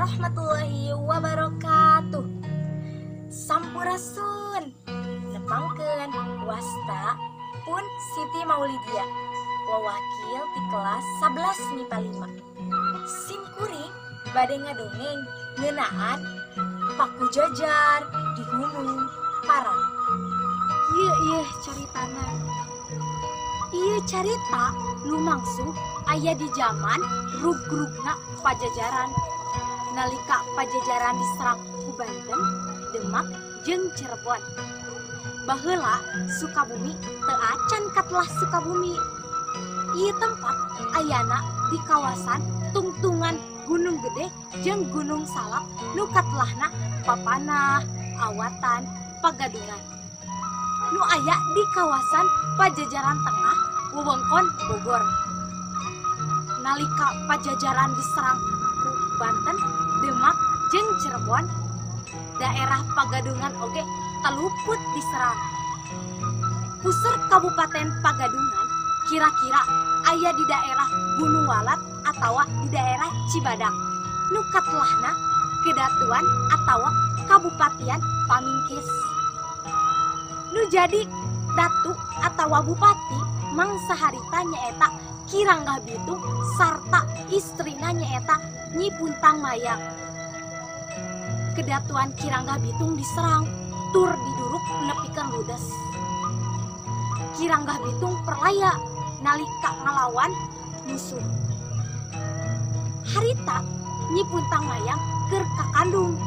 warahmatullahi wabarakatuh. Sampurasun nepangkeun wasta pun Siti Maulidia wawakil di kelas 11 MIPA 5. Sim kuring bade ngadongeng ngeunaan paku jajar di gunung Parang. Ieu caritana. Ieu carita lumangsuh aya di zaman rugrugna Pajajaran. Nalika Pajajaran diserang ku Banten, Demak, jeung Cirebon. Baheula Sukabumi teu acan katelah Sukabumi. Ieu tempat ayana di kawasan tungtungan Gunung Gede jeung Gunung Salak nu katelahna Papanah, Awatan, Pagadungan. Nu aya di kawasan Pajajaran Tengah wewengkon Bogor. Nalika Pajajaran diserang ku Banten, Demak, jeung Cirebon, daerah Pagadungan oge taluput diserang. Puseur Kabupaten Pagadungan kira-kira aya di daerah Gunung Walat atawa di daerah Cibadak. Nu katelahna Kedatuan atawa Kabupatian Pamingkis. Nu jadi datu atawa bupati mangsa harita nyaeta Kiranggah Bitung sarta istrina nyaeta Nyi Puntang Mayang. Kedatuan Kiranggah Bitung diserang tur diduruk nepikeun ludes. Kiranggah Bitung perlaya nalika ngalawan musuh. Harita Nyi Puntang Mayang keur kakandung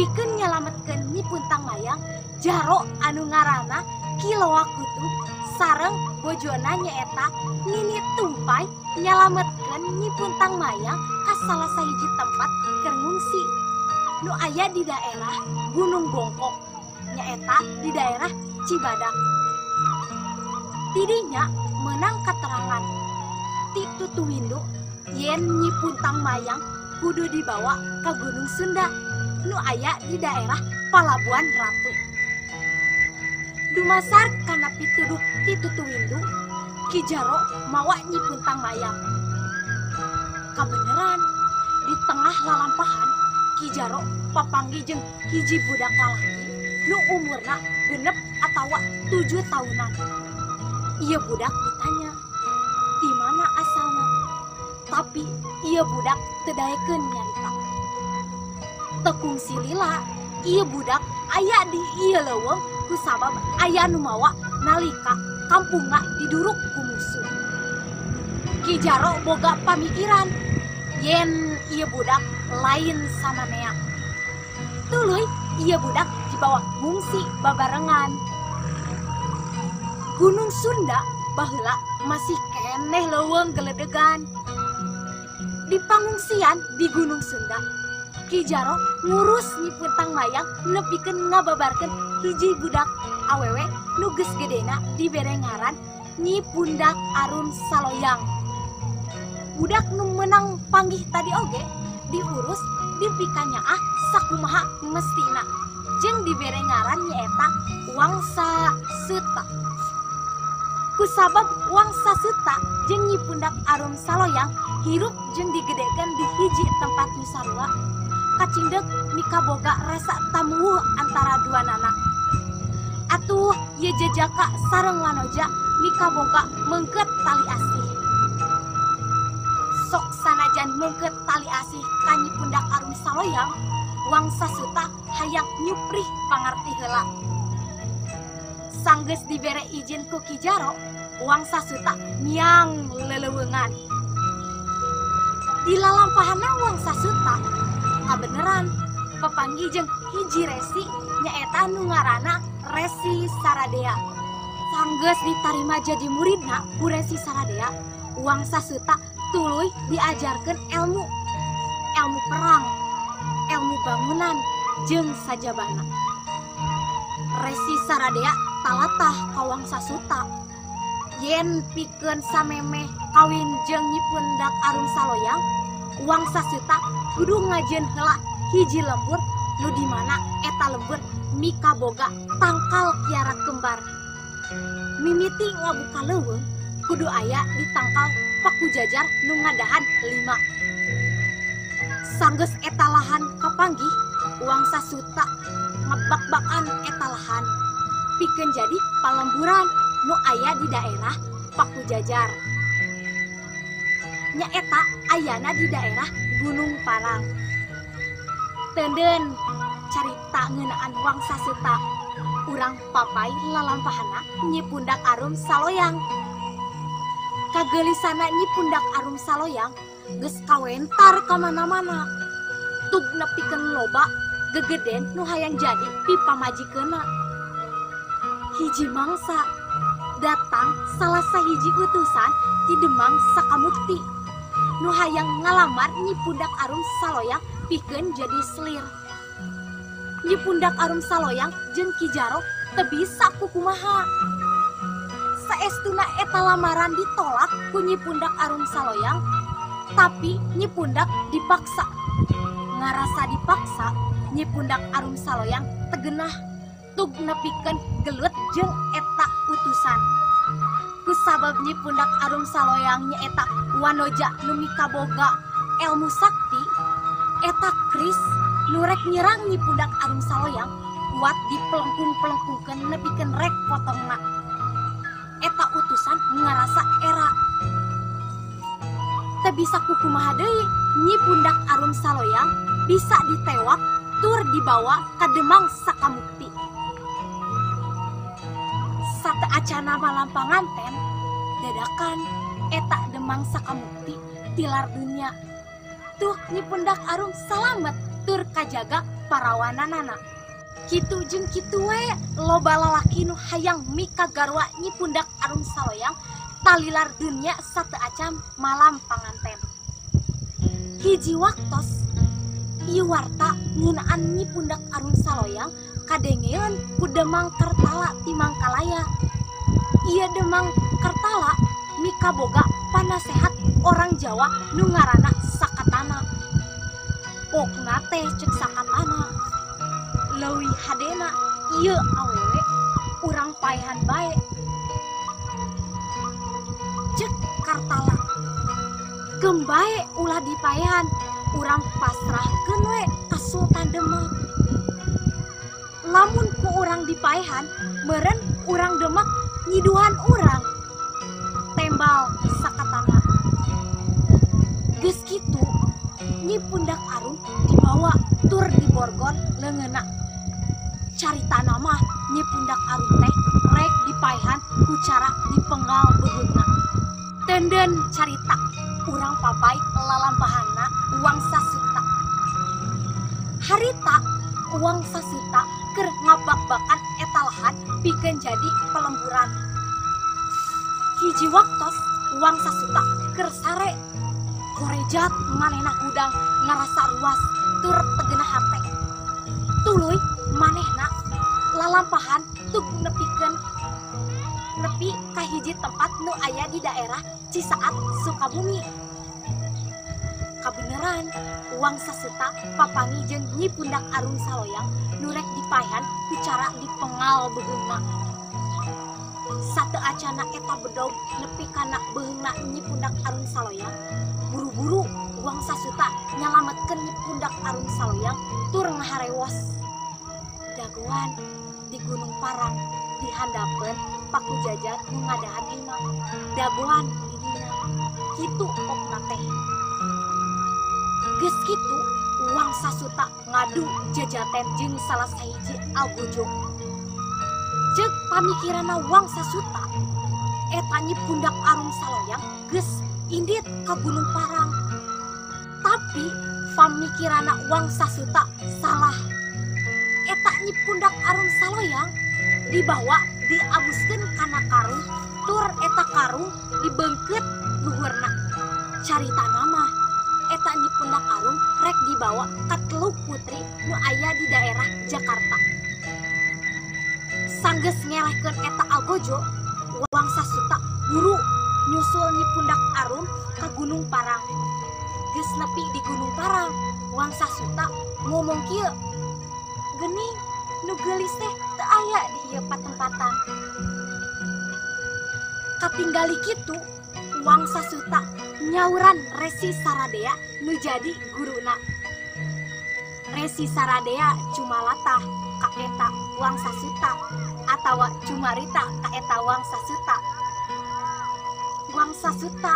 pikeun nyalametkeun Nyi Puntang Mayang jaro anu ngaranna Kiloa Kutub sareng bojona nyaeta Nini Tumpai nyalametkeun Nyi Puntang Mayang ka salah sahiji tempat keur ngungsi nu aya di daerah Gunung Bongkok nyaeta di daerah Cibadak. Tidinya menang keterangan ti tutuwindu yen Nyi Puntang Mayang kudu dibawa ke Gunung Sunda nu aya di daerah Palabuhan Ratu. Dumasar kana pituduh ti tutuwindu Ki Jaro mawa Nyi Puntang Mayang. Kabeneran di tengah lalampahan Ki Jaro papanggih jeung hiji budak lalaki nu umurna genep atawa 7 tahunan. Ieu budak ditanya, "Di mana asalna?" Tapi ieu budak teu daekeun nyarita. Teu kungsi lila, ieu budak aya di ieu leuweung kusabab aya nu mawa nalika kampungna diduruk ku musuh. Ki Jaro boga pamikiran yen ieu budak lain samanea. Tuluy ieu budak dibawa ngungsi babarengan. Gunung Sunda baheula masih keneh leuweung geledegan. Di pangungsian di Gunung Sunda, Ki Jaro ngurus Nyi Puntang Mayang nepikeun ngababarkeun hiji budak awewe nu geus gedena dibere ngaran Nyi Pundak Arum Saloyang. Budak nu meunang panggih tadi oge diurus dipikanyaah sakumaha mestina jeung dibere ngaran nyaeta Wangsa Suta. Kusabab Wangsa Suta jeung Nyi Pundak Arum Saloyang hirup jeung digedekeun di hiji tempat nu sarua, kacindek mika boga rasa tamuwuh antara dua nana. Atuh ieu jejaka sareng wanoja mika boga meungkeut tali asih. Sok sanajan meungkeut tali asih ka Nyi Pundak Arum Saloyang, Wangsa Suta hayang nyuprih pangarti heula. Sanggeus dibere izin ku Ki Jaro, Wangsa Suta miang leleuweungan. Di lalampahanna Wangsa Suta kabeneran papanggih jeung hiji resi nyaeta nu ngaranna Resi Saradea. Sanggeus ditarima jadi muridna ku Resi Saradea, Wangsa Suta tuluy diajarkeun ilmu perang, ilmu bangunan jeung sajabana. Resi Saradea talatah ka Wangsa Suta yen pikeun samemeh kawin jeung Nyi Pundak Arum Saloyang, Wangsa Suta kudu ngajieun heula hiji lembur nu di mana eta lembur mika boga tangkal kiara kembar. Mimiti ngabuka leuweung kudu aya di tangkal paku jajar nu ngadahan 5. Sanggeus eta lahan kapanggih Wangsa Suta ngebak-bakan eta lahan pikeun jadi palemburan nu aya di daerah Pakujajar. Nyaeta ayana di daerah Gunung Parang. Teudeun carita ngeunaan Wangsa Suta urang papai lalampahana Nyi Pundak Arum Saloyang. Kagelisana Nyi Pundak Arum Saloyang geus kawentar ka mana-mana. Tug nepikeun loba gegeden nu hayang jadi pipamajikeunna. Hiji mangsa datang salah sahiji utusan di Demang Sakamukti nu hayang ngalamar Nyi Pundak Arum Saloyang pikeun jadi selir. Nyi Pundak Arum Saloyang jeung Ki Jaro teu bisa kumaha. Saestuna eta lamaran ditolak ku Nyi Pundak Arum Saloyang, tapi Nyi Pundak dipaksa. Ngarasa dipaksa, Nyi Pundak Arum Saloyang tegenah tug nepikeun gelut jeung eta utusan. Kusabab Nyi Pundak Arum Saloyang nyaeta wanoja nu mikaboga elmu sakti, eta keris nu rek nyerang Nyi Pundak Arum Saloyang kuat dipelengkung-pelengkungkeun nepikeun rek potongna. Eta utusan ngarasa era teu bisa kukumaha deui Nyi Pundak Arum Saloyang bisa ditewak tur dibawa ka Demang Sakamukti. Sateacana malam panganten dadakan eta Demang Sakamukti tilar dunya. Tuh Nyi Pundak Arum salamet tur kajaga parawananana. Kitu jeung kitu we loba lalaki nu hayang mika garwa Nyi Pundak Arum Saloyang talilar dunya sateacan malam panganten. Hiji waktos ieu warta ngeunaan Nyi Pundak Arum Saloyang kadengeun ku Demang Kartala ti Mangkalaya. Ieu Demang Kartala mika boga panasehat orang Jawa nu ngaranna Sakatana. Pokna teh ceuk Sakatana leuwih hadena ieu awewe urang paehan bae. Ceuk Kartala gembae ulah dipaehan urang pasrahkeun we ka Sultan Demak. Lamun ku urang dipaehan meureun urang Demak nyiduhan urang. Tembal Sakatana. Geus kitu Nyi Pundak Arum dibawa tur diborgor leungeunna. Caritana mah Nyi Pundak Arum teh rek dipaehan ku cara dipenggal bebeutna. Teudeun carita urang papai lalampahanna Wangsa Suta. Harita Wangsa Suta keur ngabak-bakan eta lahan pikeun jadi pelemburan. Hiji waktos Wangsa Suta keur sare gorejat manehna gudang ngarasa ruas tur tegenah hate. Tuluy manehna lalampahan tug nepi ka hiji tempat nu aya di daerah Cisaat, Sukabumi. Kabeneran Wangsa Suta papangi jeung Nyi Pundak Arum Saloyang nu rek dipaehan ku cara dipenggal begeungna. Sateacana eta bedog nepi kana beheungna Nyi Pundak Arum Saloyang, buru-buru Wangsa Suta nyalametkeun Nyi Pundak Arum Saloyang tur ngaharewos. Dagoan di Gunung Parang dihandapeun Pakujajar nu ngadahan imam. Dagoan di dina kitu pokna teh. Geus kitu Wangsa Suta ngadu jajaten jeung salah sahiji algojo. Ceuk pamikiranna Wangsa Suta eta Nyi Pundak Arum Saloyang geus indit ka Gunung Parang. Tapi pamikiranna Wangsa Suta salah. Eta Nyi Pundak Arum Saloyang dibawa diabuskeun kana karung tur eta karung dibeungkeut luhurna. Caritana mah eta Nyi Pundak Arum rek dibawa ka Teluk Putri nu aya di daerah Jakarta. Sanggeus ngelehkeun eta algojo, Wangsa Suta buru nyusul Nyi Pundak Arum ka Gunung Parang. Geus nepi di Gunung Parang, Wangsa Suta ngomong kieu, "Geuning nu geulis teh teu aya di ieu patempatan." Katinggali kitu, Wangsa Suta nyauran Resi Saradea nu jadi guruna. Resi Saradea cuma latah ka eta uang sasuta atawa cuma rita ka eta uang sasuta. Uang sasuta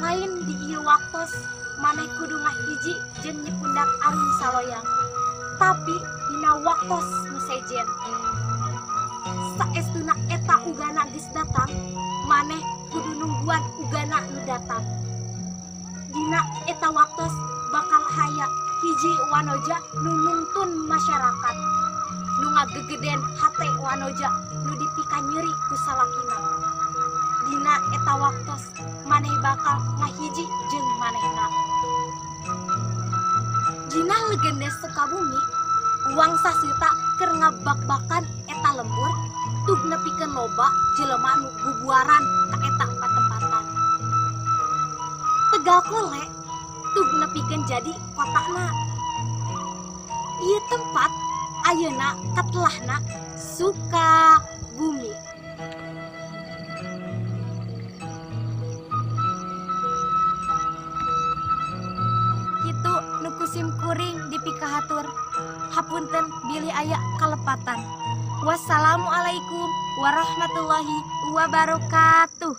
lain di ieu waktos maneh kudu ngahiji jeung nyepundak arun saloyang. Tapi dina waktos nu sejen saestuna eta ugana geus datang, maneh kudu nungguan ugana nu datang. Dina eta waktos bakal haya hiji wanoja nu nuntun masyarakat, nu ngagegeden hate wanoja nu dipikan nyeri ku salakina. Dina eta waktos maneh bakal ngahiji jeung manehna. Dina legenda Sukabumi, uang sasuta keur ngabak-bakan eta lembur tug nepikeun loba jelema nu bubuaran ka eta patempatan. Tegal Kole tug nepikeun jadi kotana. Ieu tempat ayeuna katelahna Sukabumi. Kitu nu kusim kuring dipikahatur. Hapunten bilih aya kalepatan. Wassalamualaikum warahmatullahi wabarakatuh.